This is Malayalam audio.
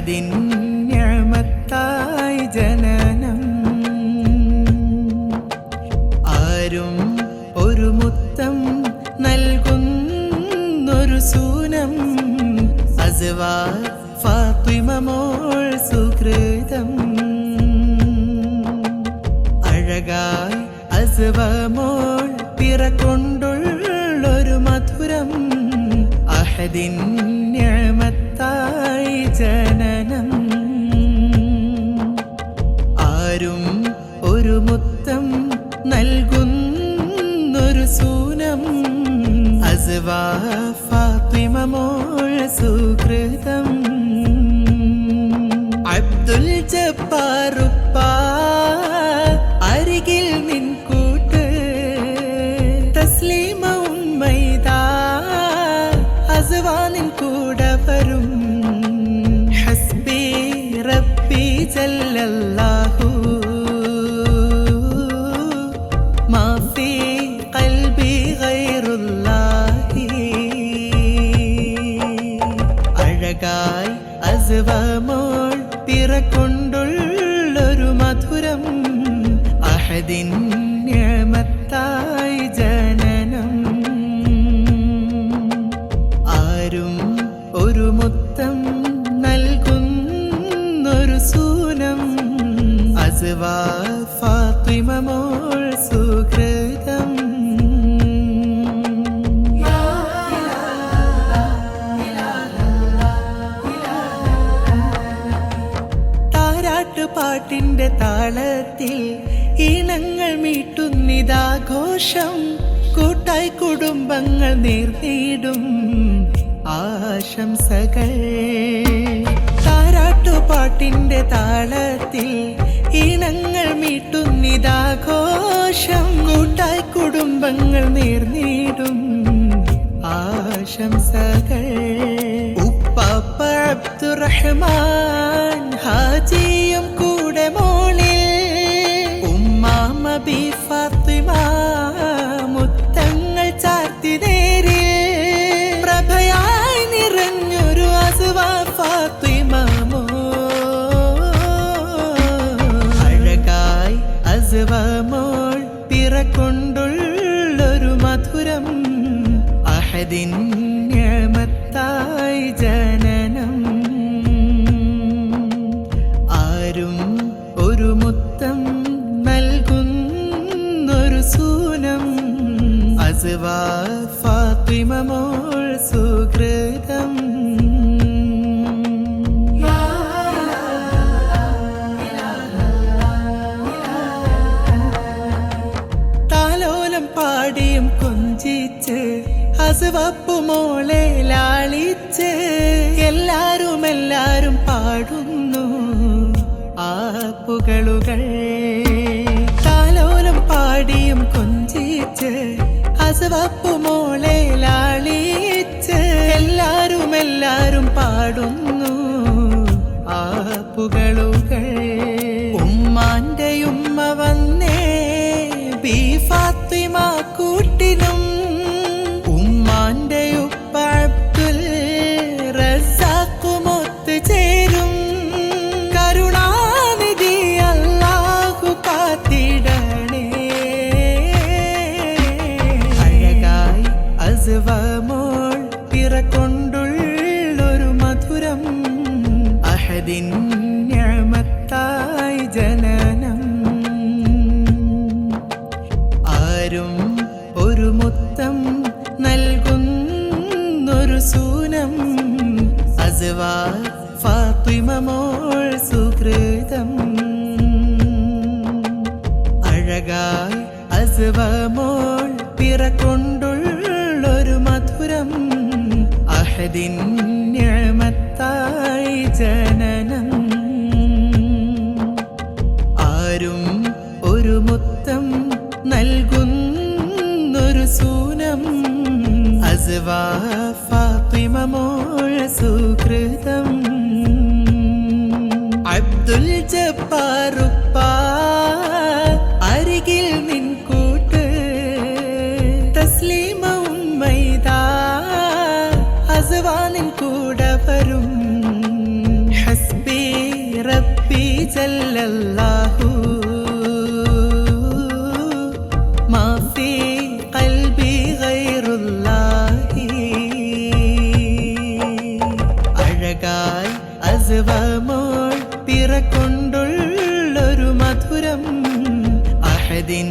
അഹദിൻ നിഅമത്തായി ജനനം. ആരും ഒരു മുത്തം നൽകുന്നൊരു സൂനം അസ്വാ ഫാത്തിമ മോൾ സുകൃതം. അഴകായി അസ്വാ മോൾ പിറകൊണ്ടുള്ളൊരു മധുരം അഹദിൻ നിഅമത്തായി ജനനം. ആരും ഒരു മുത്തം നൽകുന്നൊരു സൂനം അസ്വാ ഫാത്തിമ മോൾ സുകൃതം. അബ്ദുൽ ജബ്ബാറുപ്പ അരികിൽ നിൻ കൂട്ട് തസ്ലീമ ഉമ്മൈദാ അസ്വാ നിൻ കൂടെ വരും. ഹസ്ബി റബ്ബി ജല്ലല്ലാഹു മാ ഫീ ഖൽബി ഗൈറുല്ലാഹി. അഴകായി അസ്വാ മോൾ പിറകൊണ്ടുള്ളൊരു മധുരം അഹദിൻ നിഅമത്തായി ജനനം. ആരും ഒരു മുത്തം നൽകുന്നൊരു സൂനം അസ്വാ ഫാത്തിമ മോൾ സുകൃതം. പാട്ടിന്റെ താളത്തിൽ ഈണങ്ങൾ മീട്ടുന്നിതാഘോഷം. കൂട്ടായി കുടുംബങ്ങൾ നേർന്നിടും ആശംസകൾ. താരാട്ടുപാട്ടിന്റെ താളത്തിൽ ഈണങ്ങൾ മീട്ടുന്നിതാഘോഷം. കൂട്ടായി കുടുംബങ്ങൾ നേർന്നിടും ആശംസകൾ. ഉപ്പാപ്പ അബ്ദുറഹ്മാൻ ഹാജിയും കൂടെ മോളിൽ. ഉമ്മാമ ബി ഫാത്തിമ മുത്തങ്ങൾ ചാർത്തി നേരിൽ. പ്രഭയായി നിറഞ്ഞൊരു അസ്വാ ഫാത്തിമ മോൾ. അഴകായി അസ്വാ മോൾ പിറകൊണ്ടുള്ളൊരു മധുരം അഹദിൻ നിഅമത്തായി ജനനം. ആരും ഒരു മുത്തം നൽകുന്നൊരു സൂനം അസ്വാ ഫാത്തിമ മോൾ സുകൃതം. താലോലം പാടിയും കൊഞ്ചിച്ച് അസ്വാപ്പു മോളെ ലാളിച്ച് എല്ലാരും പാടുന്നു ആ പുകളുകൾ. താലോലം പാടിയും കൊഞ്ചിച്ച് അസ്വാപ്പു മോളെ ലാളിച്ച് എല്ലാരും പാടുന്നു ആ പുകളുകൾ. ഉമ്മാന്റെ ഉമ്മ വന്നേ ബി ഫാത്തിമ കൂട്ടിനും. ഉമ്മാന്റെ ഉപ്പ അബ്ദുൽ റസാഖുമൊത്ത് ചേരും. കരുണാനിധി അല്ലാഹു കാത്തിടണേ. അഴകായി അസ്വാ മോൾ പിറകൊണ്ടുള്ളൊരു മധുരം അഹദിൻ നിഅമത്തായി ജനനം. ആരും ഒരു മുത്തം നൽകുന്നൊരു സൂനം അസ്വാ ഫാത്തിമ മോൾ സുകൃതം. അഴകായി അസ്വാ മോൾ പിറകൊണ്ടുള്ളൊരു മധുരം അഹദിൻ നിഅമത്തായി ജനനം. ആരും ഒരു മുത്തം നൽകുന്നൊരു സൂനം അസ്വാ ഫാത്തിമ മോൾ സുകൃതം. അബ്ദുൽ ജബ്ബാറുപ്പ അരികിൽ നിൻ കൂട്ട് തസ്ലീമ ഉമ്മൈദാ അസ്വാ നിൻ കൂടെ വരും. ഹസ്ബി ഇല്ലല്ലാഹു മാ ഫീ ഖൽബി ഗൈറുല്ലാഹി. അഴകായി അസ്വമോൾ പിറകൊണ്ടുള്ളൊരു മധുരം അഹദിൻ